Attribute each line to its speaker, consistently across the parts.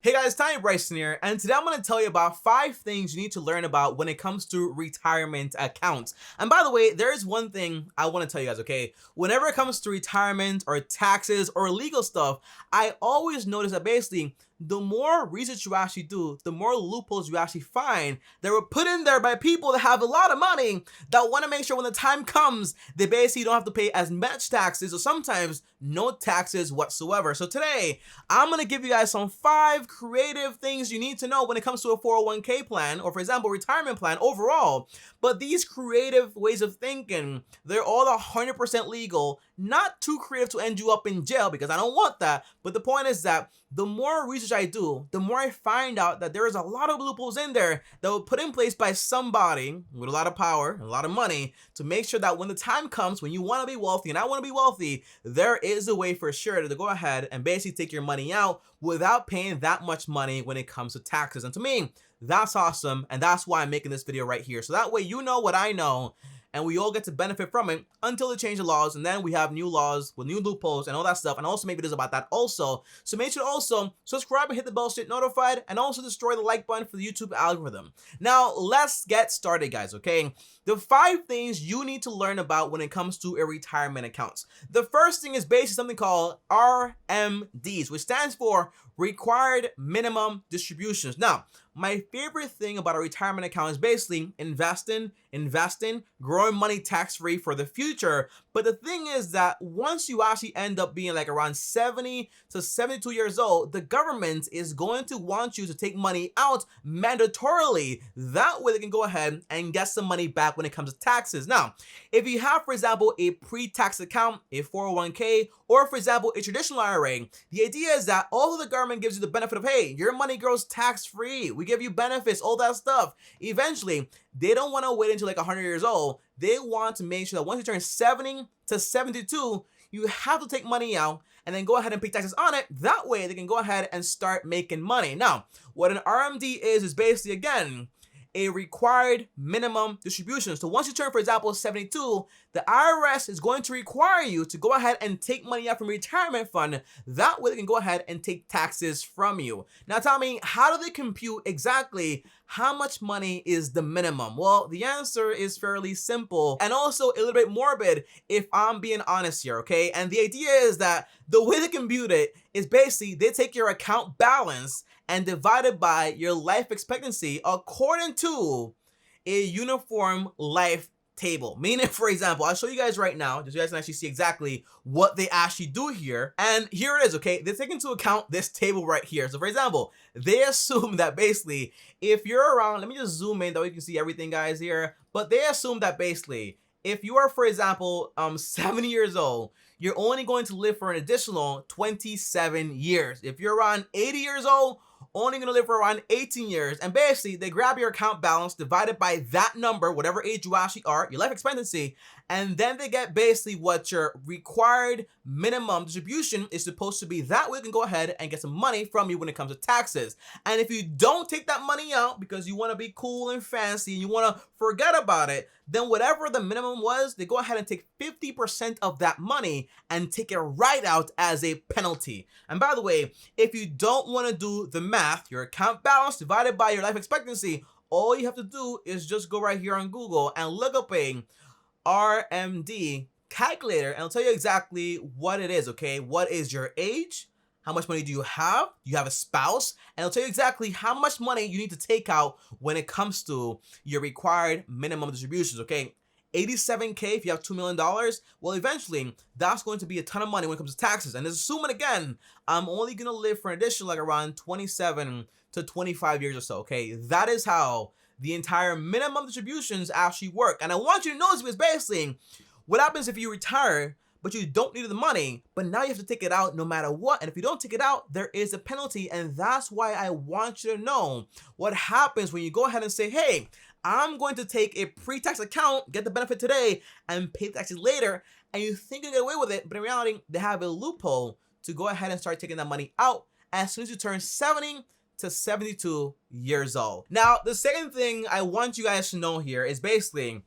Speaker 1: Hey guys, Tiny Bryson here, and today I'm going to tell you about 5 things you need to learn about when it comes to retirement accounts. And by the way, there is one thing I want to tell you guys, okay? Whenever it comes to retirement or taxes or legal stuff, I always notice that basically the more research you actually do, the more loopholes you actually find that were put in there by people that have a lot of money that want to make sure when the time comes, they basically don't have to pay as much taxes or sometimes no taxes whatsoever. So today, I'm going to give you guys some 5 creative things you need to know when it comes to a 401k plan or, for example, retirement plan overall. But these creative ways of thinking, they're all 100% legal, not too creative to end you up in jail because I don't want that. But the point is that the more research I do, the more I find out that there is a lot of loopholes in there that were put in place by somebody with a lot of power and a lot of money to make sure that when the time comes, when you want to be wealthy and I want to be wealthy, there is a way for sure to go ahead and basically take your money out without paying that much money when it comes to taxes. And to me, that's awesome. And that's why I'm making this video right here. So that way you know what I know and we all get to benefit from it until they change the laws, and then we have new laws with new loopholes and all that stuff, and also make videos about that also. So make sure to also subscribe and hit the bell to get notified, and also destroy the like button for the YouTube algorithm. Now let's get started, guys. Okay, the 5 things you need to learn about when it comes to a retirement account. The first thing is basically something called RMDs, which stands for required minimum distributions. Now, my favorite thing about a retirement account is basically investing, growing money tax-free for the future. But the thing is that once you actually end up being like around 70 to 72 years old, the government is going to want you to take money out mandatorily. That way they can go ahead and get some money back when it comes to taxes. Now, if you have, for example, a pre-tax account, a 401k, or for example, a traditional IRA, the idea is that although the government gives you the benefit of, hey, your money grows tax-free, we give you benefits, all that stuff, eventually, they don't want to wait until like 100 years old. They want to make sure that once you turn 70 to 72, you have to take money out and then go ahead and pay taxes on it. That way, they can go ahead and start making money. Now, what an RMD is basically, again, a required minimum distribution. So once you turn, for example, 72, the IRS is going to require you to go ahead and take money out from a retirement fund. That way they can go ahead and take taxes from you. Now tell me, how do they compute exactly how much money is the minimum? Well, the answer is fairly simple and also a little bit morbid if I'm being honest here, okay? And the idea is that the way they compute it is basically they take your account balance and divide it by your life expectancy according to a uniform life table. Meaning, for example, I'll show you guys right now, just so you guys can actually see exactly what they actually do here. And here it is, okay? They take into account this table right here. So for example, they assume that basically, if you're around, let me just zoom in, though you can see everything, guys, here. But they assume that basically, if you are, for example, 70 years old, you're only going to live for an additional 27 years. If you're around 80 years old, only gonna live for around 18 years. And basically, they grab your account balance, divided by that number, whatever age you actually are, your life expectancy, and then they get basically what your required minimum distribution is supposed to be. That way you can go ahead and get some money from you when it comes to taxes. And if you don't take that money out because you want to be cool and fancy and you want to forget about it, then whatever the minimum was, they go ahead and take 50% of that money and take it right out as a penalty. And by the way, if you don't want to do the math, your account balance divided by your life expectancy, all you have to do is just go right here on Google and look up a RMD calculator, and it'll tell you exactly what it is, okay? What is your age? How much money do you have? Do you have a spouse? And it'll tell you exactly how much money you need to take out when it comes to your required minimum distributions, okay? 87K if you have $2 million. Well, eventually, that's going to be a ton of money when it comes to taxes. And assuming, again, I'm only going to live for an additional like around 27 to 25 years or so, okay? That is how the entire minimum distributions actually work. And I want you to know this because basically, what happens if you retire, but you don't need the money, but now you have to take it out no matter what. And if you don't take it out, there is a penalty. And that's why I want you to know what happens when you go ahead and say, hey, I'm going to take a pre-tax account, get the benefit today, and pay taxes later. And you think you get away with it, but in reality, they have a loophole to go ahead and start taking that money out as soon as you turn 70 to 72 years old. Now, the second thing I want you guys to know here is basically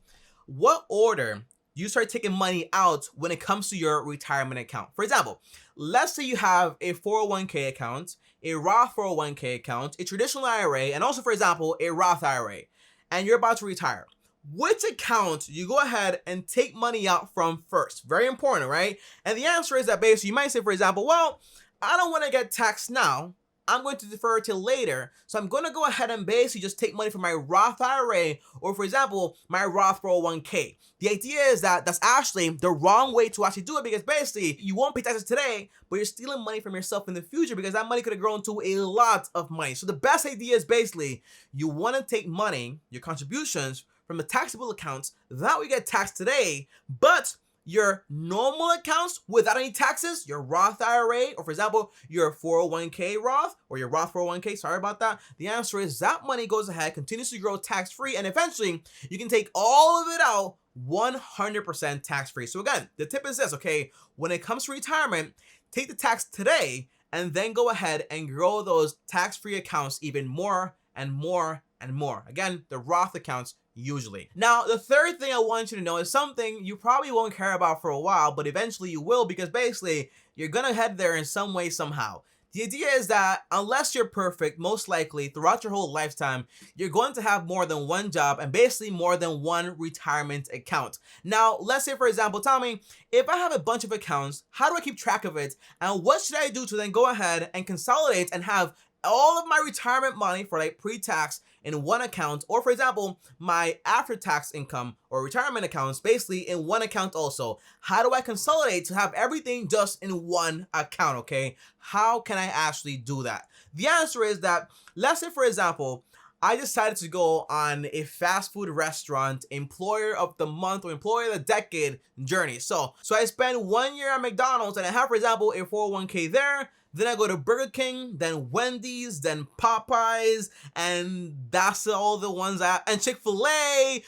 Speaker 1: what order you start taking money out when it comes to your retirement account. For example, let's say you have a 401k account, a Roth 401k account, a traditional IRA, and also, for example, a Roth IRA, and you're about to retire, which account you go ahead and take money out from first? Very important, right? And the answer is that basically you might say, for example, well, I don't want to get taxed now. I'm going to defer till later. So I'm going to go ahead and basically just take money from my Roth IRA or, for example, my Roth 401k. The idea is that that's actually the wrong way to actually do it, because basically you won't pay taxes today, but you're stealing money from yourself in the future, because that money could have grown to a lot of money. So the best idea is basically you want to take money, your contributions, from the taxable accounts that we get taxed today, but your normal accounts without any taxes, your Roth IRA, or for example, your 401k Roth or your Roth 401k, sorry about that. The answer is that money goes ahead, continues to grow tax-free, and eventually you can take all of it out 100% tax-free. So again, the tip is this, okay? When it comes to retirement, take the tax today and then go ahead and grow those tax-free accounts even more and more and more. Again, the Roth accounts usually. Now, the third thing I want you to know is something you probably won't care about for a while, but eventually you will, because basically you're gonna head there in some way, somehow. The idea is that unless you're perfect, most likely throughout your whole lifetime, you're going to have more than one job and basically more than one retirement account. Now, let's say, for example, Tommy, if I have a bunch of accounts, how do I keep track of it? And what should I do to then go ahead and consolidate and have all of my retirement money for like pre-tax in one account, or for example, my after-tax income or retirement accounts basically in one account also? How do I consolidate to have everything just in one account, okay? How can I actually do that? The answer is that, let's say for example, I decided to go on a fast food restaurant employer of the month or employer of the decade journey. So I spend 1 year at McDonald's and I have, for example, a 401k there. Then I go to Burger King, then Wendy's, then Popeyes, and that's all the ones and Chick-fil-A,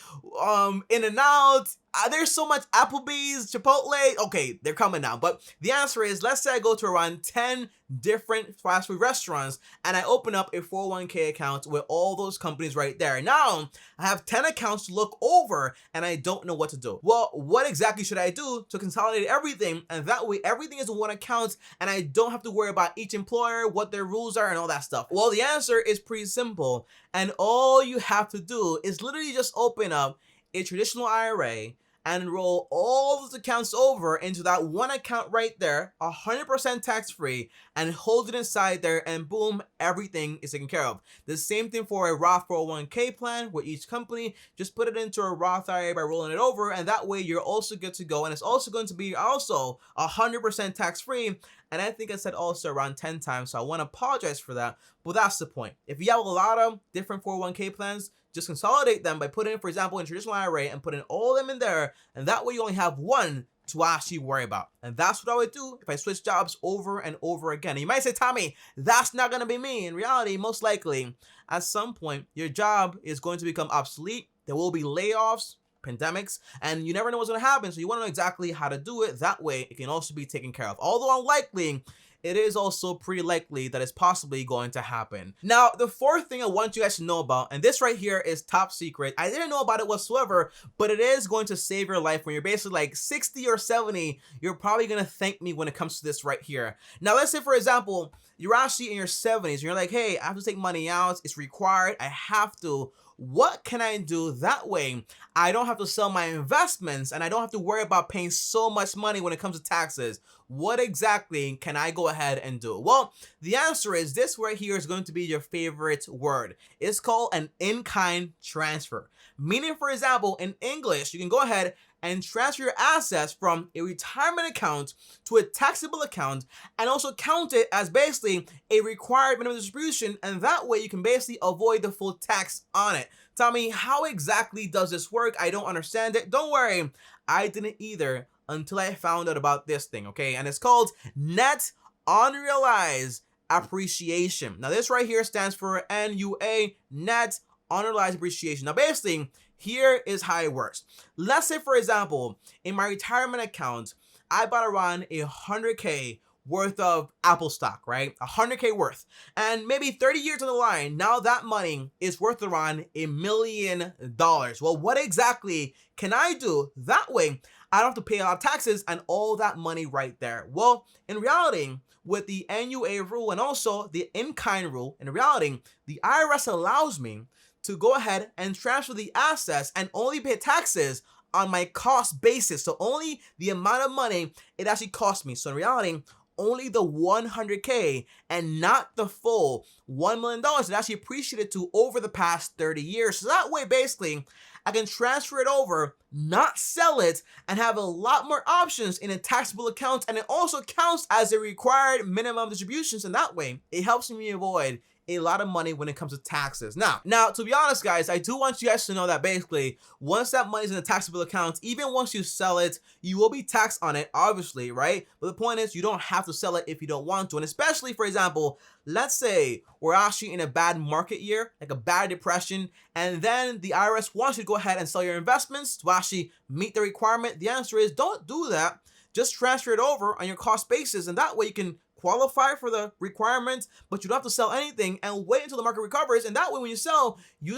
Speaker 1: In-N-Out. There's so much, Applebee's, Chipotle. Okay, they're coming now. But the answer is, let's say I go to around 10 different fast food restaurants and I open up a 401k account with all those companies right there. Now, I have 10 accounts to look over and I don't know what to do. Well, what exactly should I do to consolidate everything? And that way, everything is in one account and I don't have to worry about each employer, what their rules are, and all that stuff. Well, the answer is pretty simple. And all you have to do is literally just open up a traditional IRA and roll all those accounts over into that one account right there, 100% tax-free, and hold it inside there, and boom, everything is taken care of. The same thing for a Roth 401k plan with each company. Just put it into a Roth IRA by rolling it over, and that way you're also good to go, and it's also going to be also 100% tax-free. And I think I said also around 10 times, so I want to apologize for that, but that's the point. If you have a lot of different 401k plans, just consolidate them by putting, for example, in traditional IRA and putting all of them in there, and that way you only have one to actually worry about. And that's what I would do if I switch jobs over and over again. And you might say, Tommy, that's not going to be me. In reality, most likely, at some point, your job is going to become obsolete. There will be layoffs, pandemics, and you never know what's going to happen. So you want to know exactly how to do it. That way, it can also be taken care of. Although unlikely, it is also pretty likely that it's possibly going to happen. Now, the fourth thing I want you guys to know about, and this right here is top secret. I didn't know about it whatsoever, but it is going to save your life when you're basically like 60 or 70. You're probably going to thank me when it comes to this right here. Now, let's say, for example, you're actually in your 70s and you're like, hey, I have to take money out. It's required. I have to. What can I do that way? I don't have to sell my investments and I don't have to worry about paying so much money when it comes to taxes. What exactly can I go ahead and do? Well, the answer is this right here is going to be your favorite word. It's called an InKind Transfer. Meaning, for example, in English, you can go ahead and transfer your assets from a retirement account to a taxable account and also count it as basically a required minimum distribution, and that way you can basically avoid the full tax on it. Tommy, how exactly does this work? I don't understand it. Don't worry, I didn't either until I found out about this thing, okay? And it's called net unrealized appreciation. Now this right here stands for NUA, net unrealized appreciation. Now basically, here is how it works. Let's say, for example, in my retirement account, I bought around 100K worth of Apple stock, right? 100K worth. And maybe 30 years down the line, now that money is worth around $1 million. Well, what exactly can I do? That way, I don't have to pay a lot of taxes and all that money right there. Well, in reality, with the NUA rule and also the InKind rule, in reality, the IRS allows me to go ahead and transfer the assets and only pay taxes on my cost basis. So only the amount of money it actually cost me. So in reality, only the 100K and not the full $1 million that actually appreciated to over the past 30 years. So that way, basically, I can transfer it over, not sell it, and have a lot more options in a taxable account. And it also counts as a required minimum distributions. And that way, it helps me avoid a lot of money when it comes to taxes. Now, to be honest, guys, I do want you guys to know that basically, once that money is in a taxable account, even once you sell it, you will be taxed on it, obviously, right? But the point is, you don't have to sell it if you don't want to. And especially, for example, let's say we're actually in a bad market year, like a bad depression, and then the IRS wants you to go ahead and sell your investments to actually meet the requirement. The answer is, don't do that. Just transfer it over on your cost basis, and that way you can qualify for the requirements, but you don't have to sell anything and wait until the market recovers. And that way, when you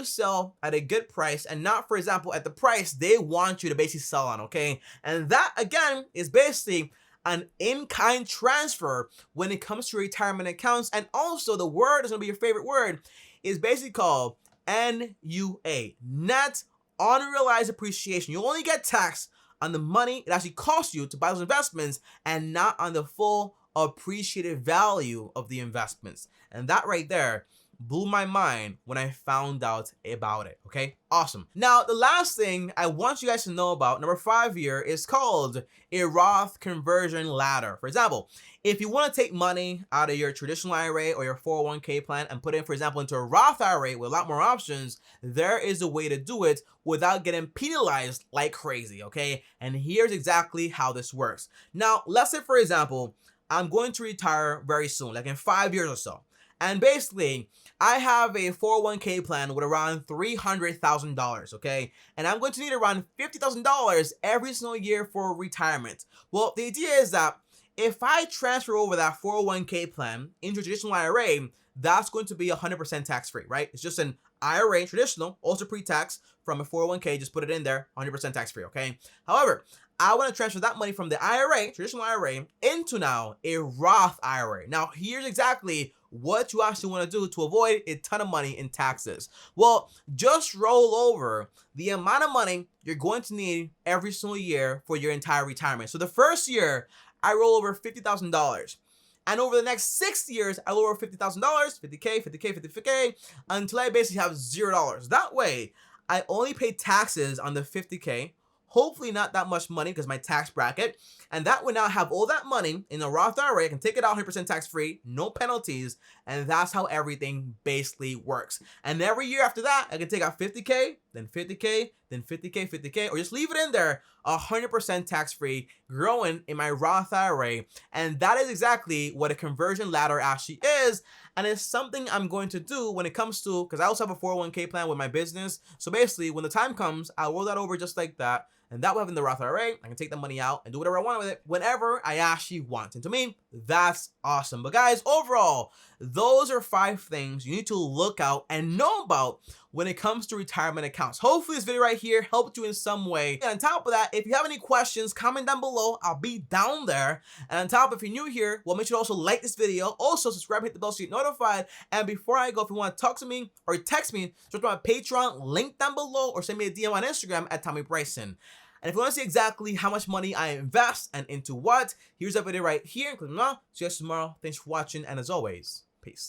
Speaker 1: sell at a good price and not, for example, at the price they want you to basically sell on, okay? And that, again, is basically an in-kind transfer when it comes to retirement accounts. And also, the word is going to be your favorite word, is basically called NUA, net unrealized appreciation. You only get taxed on the money it actually costs you to buy those investments and not on the full appreciated value of the investments. And that right there blew my mind when I found out about it. Okay, awesome. Now, the last thing I want you guys to know about, number 5 here, is called a Roth conversion ladder. For example, if you want to take money out of your traditional IRA or your 401k plan and put it, for example, into a Roth IRA with a lot more options, there is a way to do it without getting penalized like crazy, okay? And here's exactly how this works. Now, let's say, for example, I'm going to retire very soon, like in 5 years or so. And basically, I have a 401k plan with around $300,000, okay? And I'm going to need around $50,000 every single year for retirement. Well, the idea is that if I transfer over that 401k plan into a traditional IRA, that's going to be 100% tax-free, right? It's just an IRA, traditional, also pre-tax from a 401k, just put it in there, 100% tax-free, okay? However, I want to transfer that money from the IRA, traditional IRA, into now a Roth IRA. Now, here's exactly what you actually want to do to avoid a ton of money in taxes. Well, just roll over the amount of money you're going to need every single year for your entire retirement. So the first year, I roll over $50,000. And over the next 6 years, I roll over $50,000, 50K, 50K, 50K, until I basically have $0. That way, I only pay taxes on the 50K, hopefully not that much money because my tax bracket, and that would now have all that money in a Roth IRA. I can take it out 100% tax-free, no penalties, and that's how everything basically works. And every year after that, I can take out 50K, then 50K, then 50K, 50K, or just leave it in there 100% tax-free, growing in my Roth IRA. And that is exactly what a conversion ladder actually is. And it's something I'm going to do when it comes to, because I also have a 401k plan with my business. So basically, when the time comes, I'll roll that over just like that. And that way, in the Roth IRA, I can take the money out and do whatever I want with it whenever I actually want. And to me, that's awesome. But guys, overall, those are 5 things you need to look out and know about when it comes to retirement accounts. Hopefully this video right here helped you in some way. And on top of that, if you have any questions, comment down below. I'll be down there. And on top, if you're new here, well, make sure to also like this video. Also, subscribe, hit the bell so you get notified. And before I go, if you want to talk to me or text me, search my Patreon link down below or send me a DM on Instagram at Tommy Bryson. And if you want to see exactly how much money I invest and into what, here's that video right here. Click on. See you guys tomorrow. Thanks for watching, and as always, peace.